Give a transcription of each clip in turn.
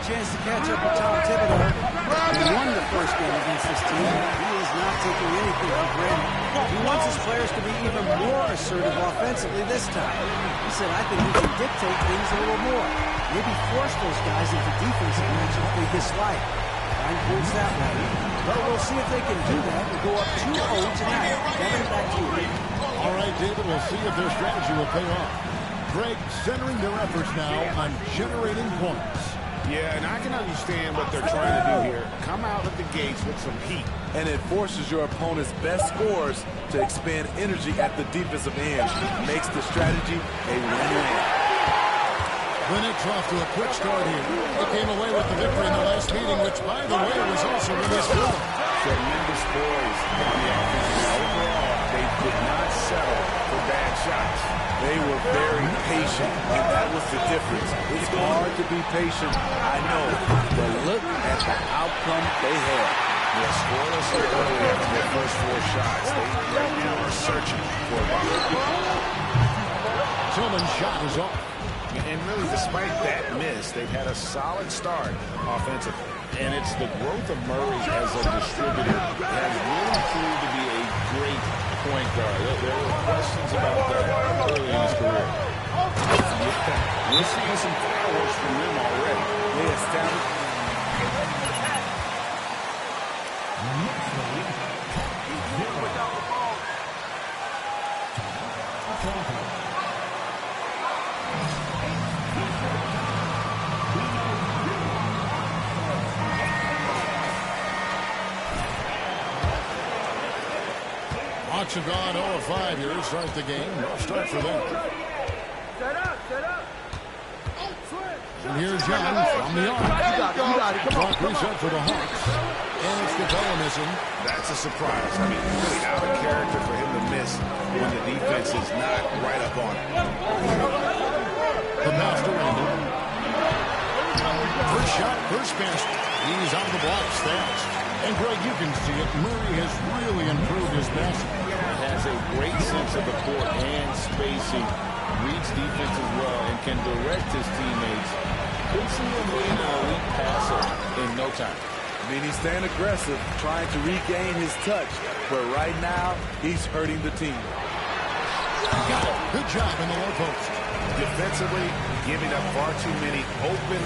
chance to catch up with Tom Thibodeau. He won the first game against this team. He is not taking anything for granted. He wants his players to be even more assertive offensively this time. He said, I think we can dictate things a little more. Maybe force those guys into defensive matchups they dislike. Find points that way. But we'll see if they can do that and go up 2-0 tonight. Kevin, back to you. All right, David, we'll see if their strategy will pay off. Greg centering their efforts now on generating points. Yeah, and I can understand what they're trying to do here. Come out of the gates with some heat. And it forces your opponent's best scorers to expend energy at the defensive end. Makes the strategy a win-win. The Knicks off to a quick start here. They came away with the victory in the last meeting, which, by the way, was also in this field. Tremendous poise on the offense. Overall, they did not settle for bad shots. They were very patient, and that was the difference. It's hard to be patient, I know, but look at the outcome they had. Yeah, scoreless early after their first 4 shots. They right now are searching for a bucket. Tillman's shot is off. And really, despite that miss, they've had a solid start offensively. And it's the growth of Murray as a distributor that has really proved to be a great point guard. There were questions about that early in his career. Yeah, we're seeing some fireworks from them already. They established. Hawks have gone 0 of 5 here to start the game. No start for them. Set up. And here's Young from the arc. You got it. Come on. Clock reset for the Hawks. And it's Capella missing. That's a surprise. I mean, really out of character for him to miss when the defense is not right up on him. The pass to Randall. First shot, first pass. He's out of the blocks fast. And Greg, you can see it. Murray has really improved his passing. Has a great sense of the court and spacing. Reads defenses well and can direct his teammates. Could see him being an elite passer in no time. I mean, he's staying aggressive, trying to regain his touch. But right now, he's hurting the team. Got it. Good job in the low post. Defensively, giving up far too many open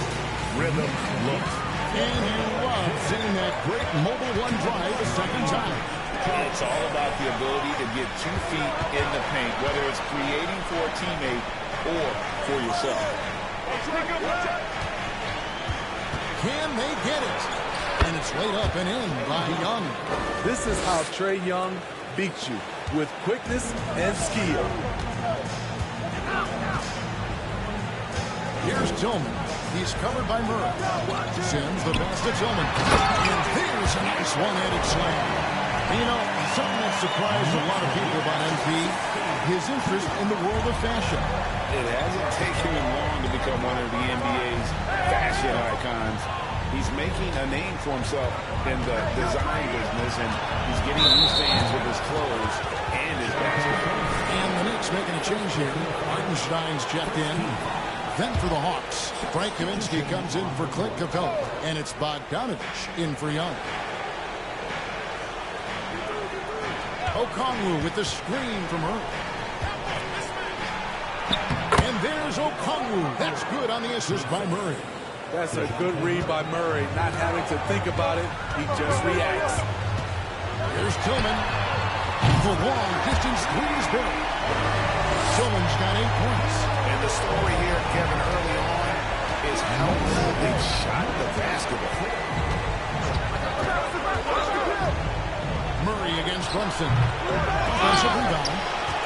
rhythm looks. And you love seeing that great mobile one drive a second time. It's all about the ability to get 2 feet in the paint, whether it's creating for a teammate or for yourself. Can they get it? And it's laid up and in by Young. This is how Trae Young beats you, with quickness and skill. Here's Tillman. He's covered by Murray. Sims the pass to Tillman. And here's a nice one-handed slam. You know, something that surprised a lot of people about MP, his interest in the world of fashion. It hasn't taken him long to become one of the NBA's fashion icons. He's making a name for himself in the design business, and he's getting new fans with his clothes and his basketball. And the Knicks making a change here. Hartenstein's checked in. Then for the Hawks, Frank Kaminsky comes in for Clint Capella, and it's Bogdanovich in for Young. Okongwu with the screen from Earl. And there's Okongwu. That's good on the assist by Murray. That's a good read by Murray, not having to think about it. He just reacts. Here's Tillman. The long-distance three is good. Tillman's got 8 points. And the story here, Kevin, early on is how well they shot the basketball. Murray against Brunson. Offensive rebound.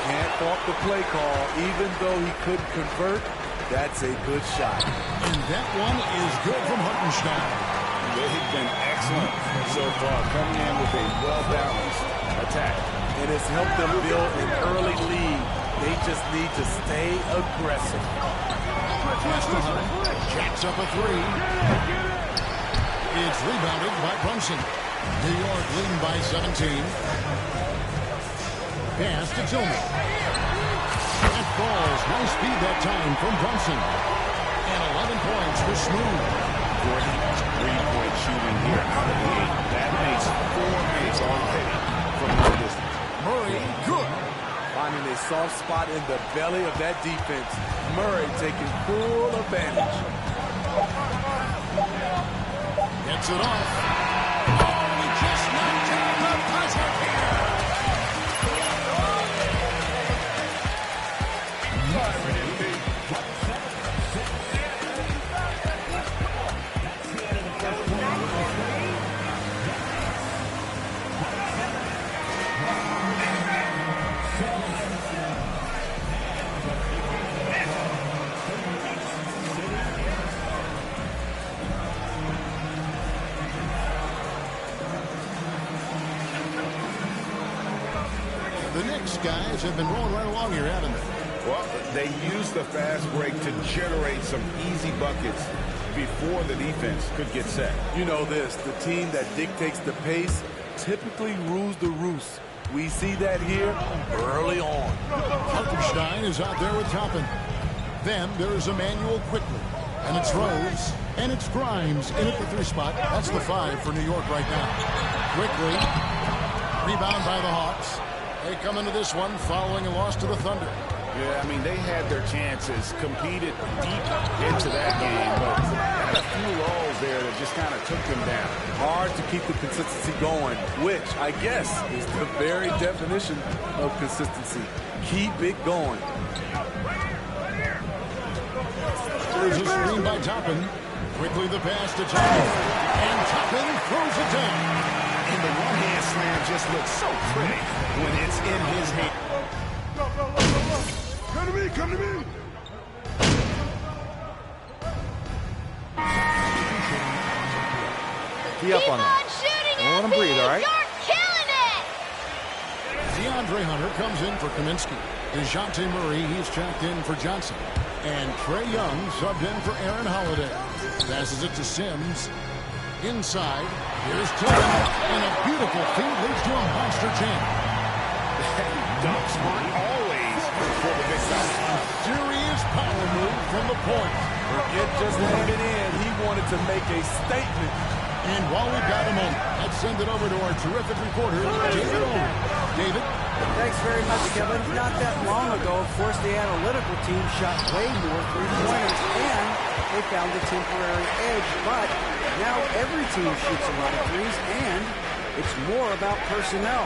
Can't fault the play call. Even though he couldn't convert, that's a good shot. And that one is good from Hartenstein. They've been excellent so far, coming in with a well-balanced attack. And it's helped them build an early lead. They just need to stay aggressive. Jacks up a three. It's rebounded by Brunson. New York leading by 17. Pass to Tillman. That falls. No speed that time from Brunson. And 11 points for Smooth. Great shooting here out of the gate. That makes 4 minutes already from long distance. Murray, good. Finding a soft spot in the belly of that defense. Murray taking full advantage. Gets it off. Oh, he just knocked down the buzzer here. The Knicks guys have been rolling right along here, haven't they? Well, they use the fast break to generate some easy buckets before the defense could get set. You know this, the team that dictates the pace typically rules the roost. We see that here early on. Hartenstein is out there with Toppin. Then there's Emmanuel Quickly. And it's Rose. And it's Grimes in at the 3 spot. That's the 5 for New York right now. Quickly. Rebound by the Hawks. They come into this one following a loss to the Thunder. Yeah, I mean, they had their chances, competed deep into that game, but had a few lulls there that just kind of took them down. Hard to keep the consistency going, which I guess is the very definition of consistency. Keep it going. There's a screen by Toppin. Quickly the pass to Toppin. And Toppin throws it down. And the one-hand slam just looks so pretty when it's in his hand. Come to me, come to me. Be up on that. Don't let him breathe, all right? You're killing it! DeAndre Hunter comes in for Kaminsky. DeJounte Murray, he's checked in for Johnson. And Trae Young subbed in for Aaron Holiday. Passes it to Sims. Inside, here's Tillman. And a beautiful feed leads to a monster jam. Dunk smart always for the big guy. Serious power move from the point. Forget just laying it in. He wanted to make a statement. And while we've got a moment, let's send it over to our terrific reporter, David Owen. David? Thanks very much, Kevin. Not that long ago, of course, the analytical team shot way more three-pointers, and they found a temporary edge. But now every team shoots a lot of threes, and it's more about personnel.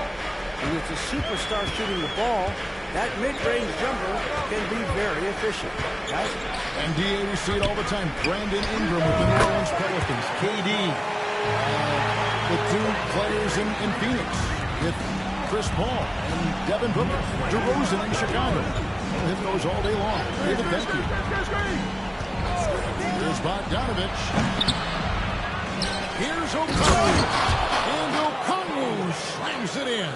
And with the superstar shooting the ball, that mid-range jumper can be very efficient. Guys? And DA, we see it all the time. Brandon Ingram with the New Orleans Pelicans. KD, the 2 players in Phoenix with Chris Paul and Devin Booker. DeRozan in Chicago. It goes all day long. David, thank you. Here's Bogdanovich. Here's O'Connell. And O'Connell slams it in.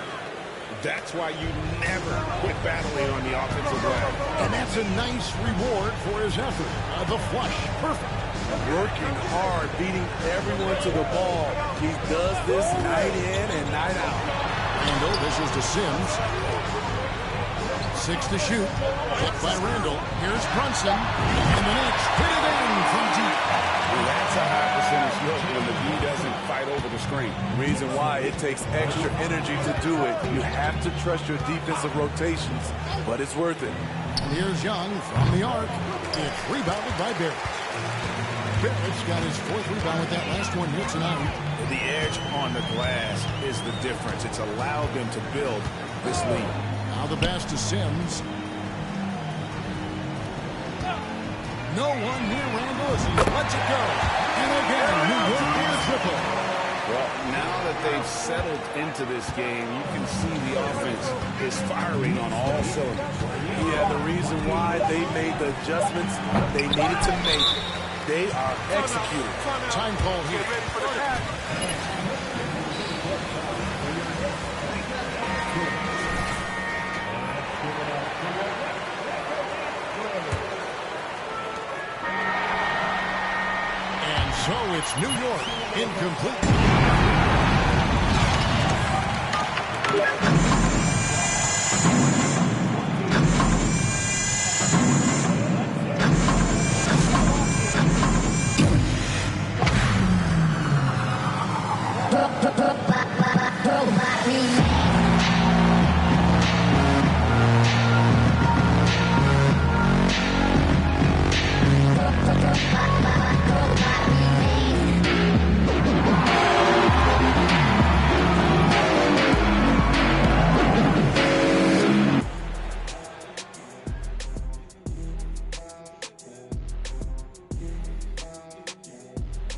That's why you never quit battling on the offensive glass. And that's a nice reward for his effort. The flush. Perfect. Working hard, beating everyone to the ball. He does this night in and night out. Randall, this is to Sims. 6 to shoot. Hit by Randall. Here's Brunson. And the Knicks hit it in from deep. Well, that's a high percentage look when the D doesn't fight over the screen. Reason why it takes extra energy to do it. You have to trust your defensive rotations, but it's worth it. And here's Young from the arc. It's rebounded by Barrett. Barrett's got his 4th rebound with that last one here tonight. The edge on the glass is the difference. It's allowed them to build this lead. Now the pass to Sims. No one near Randall as he lets it go. And again, New York with a triple. Well, now that they've settled into this game, you can see the offense is firing on all cylinders. Yeah, the reason why they made the adjustments they needed to make, they are executing. Time call here. And so it's New York incomplete.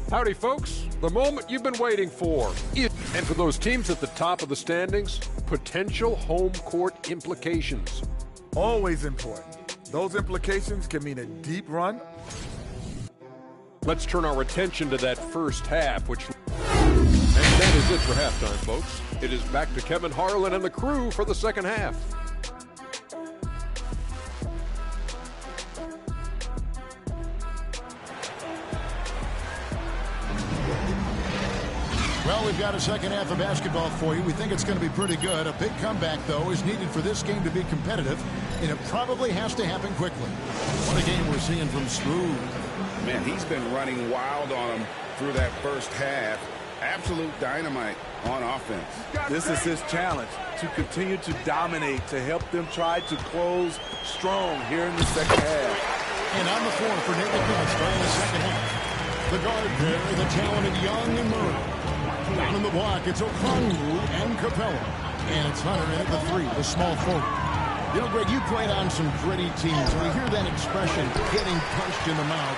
Howdy, folks. The moment you've been waiting for. And for those teams at the top of the standings, potential home court implications. Always important. Those implications can mean a deep run. Let's turn our attention to that first half, which... And that is it for halftime, folks. It is back to Kevin Harlan and the crew for the second half. Well, we've got a second half of basketball for you. We think it's going to be pretty good. A big comeback, though, is needed for this game to be competitive, and it probably has to happen quickly. What a game we're seeing from Smooth. Man, he's been running wild on him through that first half. Absolute dynamite on offense. This is his challenge, to continue to dominate, to help them try to close strong here in the second half. And on the floor for Nathan Phillips starting the second half. The guard there, the talented Young and Murray. Down in the block, it's Okongwu and Capella. And it's Hunter in at the three, the small forward. You know, Greg, you played on some gritty teams. We hear that expression, getting punched in the mouth.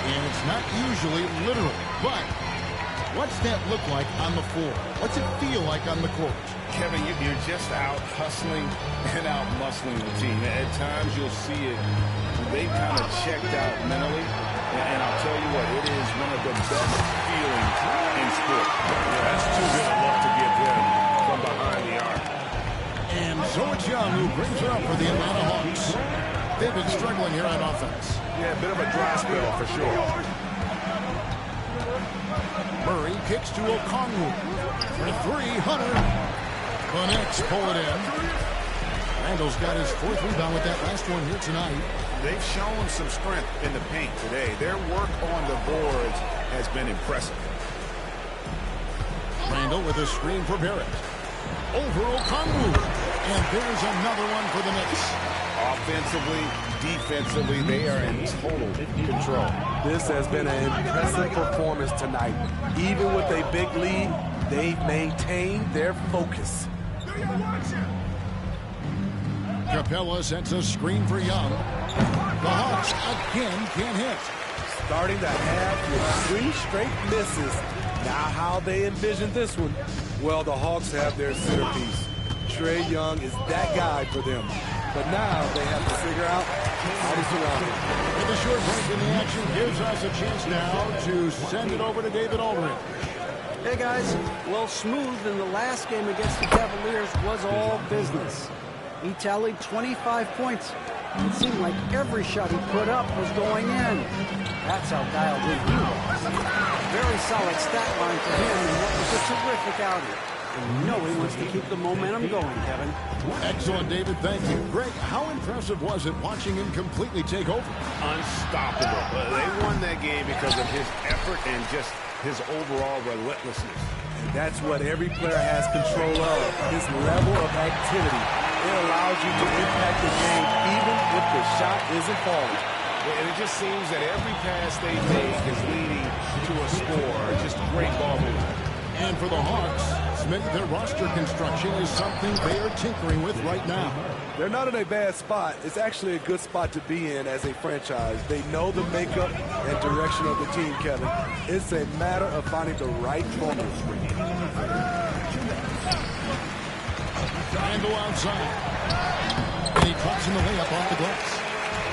And it's not usually literal. But what's that look like on the floor? What's it feel like on the court? Kevin, you're just out hustling and out muscling the team. At times you'll see it. They've kind of checked out mentally. And I'll tell you what, it is one of the best feelings in sport. Yeah, that's too good a look to give them from behind the arc. And so it's Young who brings it up for the Atlanta Hawks. They've been struggling here on offense. Yeah, a bit of a dry spell for sure. Murray kicks to Okongwu. For three, Hunter. The Knicks pull it in. Randall's got his fourth rebound with that last one here tonight. They've shown some strength in the paint today. Their work on the boards has been impressive. Randall with a screen for Barrett. Over Okongwu. And there's another one for the Knicks. Offensively, defensively, they are in total control. This has been an impressive performance tonight. Even with a big lead, they've maintained their focus. Capella sets a screen for Young. The Hawks again can't hit. Starting the half with 3 straight misses. Now how they envision this one? Well, the Hawks have their centerpiece. Trae Young is that guy for them. But now they have to figure out how to surround him. With a short break in the action gives us a chance now to send it over to David Aldridge. Hey, guys. Well, Smooth in the last game against the Cavaliers was all business. He tallied 25 points. It seemed like every shot he put up was going in. That's how dialed in he was. Very solid stat line for him, and what was a terrific outing. And you know he wants to keep the momentum going, Kevin. Excellent, David. Thank you. Greg, how impressive was it watching him completely take over? Unstoppable. They won that game because of his effort and just his overall relentlessness. And that's what every player has control of, his level of activity. It allows you to impact the game even if the shot isn't falling. And it just seems that every pass they make is leading to a score. Just great ball movement. And for the Hawks, Smith, their roster construction is something they are tinkering with right now. They're not in a bad spot. It's actually a good spot to be in as a franchise. They know the makeup and direction of the team, Kevin. It's a matter of finding the right formula. Randall outside. And he drops in the layup off the glass.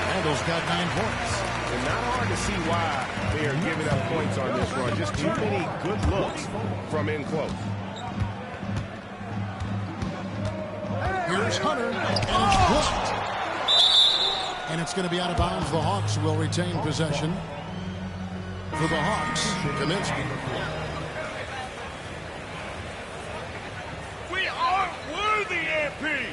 Randall's got 9 points. And not hard to see why they are giving up points on this run. Just too many good looks from in close. Here's Hunter, and it's blocked. And it's going to be out of bounds. The Hawks will retain possession. For the Hawks, Kaminsky. We aren't worthy, MP!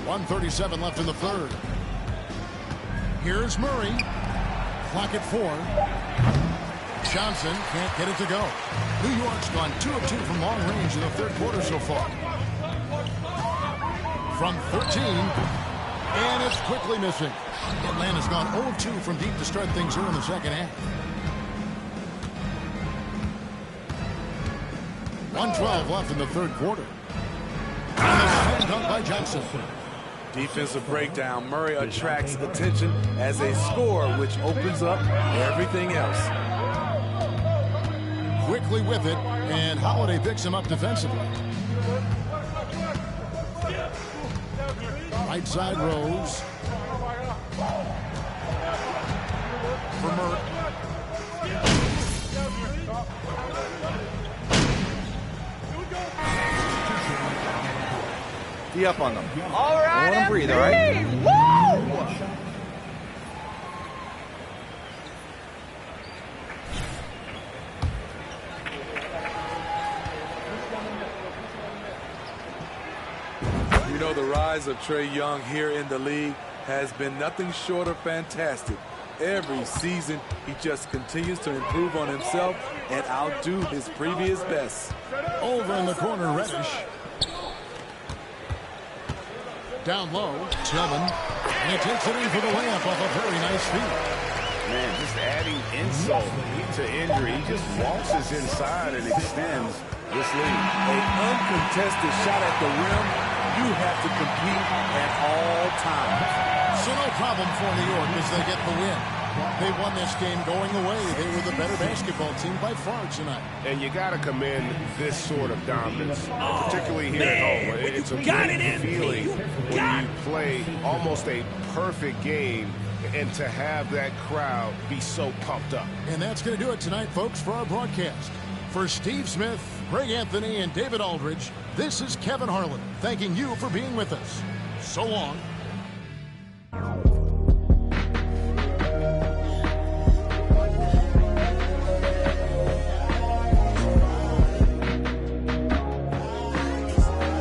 .137 left in the third. Here's Murray. Clock at 4. Johnson can't get it to go. New York's gone 2 of 2 from long range in the third quarter so far. From 13, and it's quickly missing. Atlanta's gone 0 of 2 from deep to start things here in the second half. 1:12 left in the third quarter. And the slam dunk by Johnson. Defensive breakdown. Murray attracts attention as a scorer, which opens up everything else. Quickly with it, and Holiday picks him up defensively. Right side Rose. For Murray. Be up on them. All right, Let them breathe, all right? Woo! You know, the rise of Trae Young here in the league has been nothing short of fantastic. Every season, he just continues to improve on himself and outdo his previous best. Over in the corner, Reddish. Down low, Tillman. And he takes it in for the layup off a very nice feed. Man, just adding insult to injury. He just waltzes inside and extends this lead. An uncontested shot at the rim, you have to compete at all times. So no problem for New York as they get the win. They won this game going away. They were the better basketball team by far tonight. And you got to commend this sort of dominance, particularly here at home. It's a great feeling when you play almost a perfect game and to have that crowd be so pumped up. And that's going to do it tonight, folks, for our broadcast. For Steve Smith, Greg Anthony, and David Aldridge, this is Kevin Harlan thanking you for being with us. So long.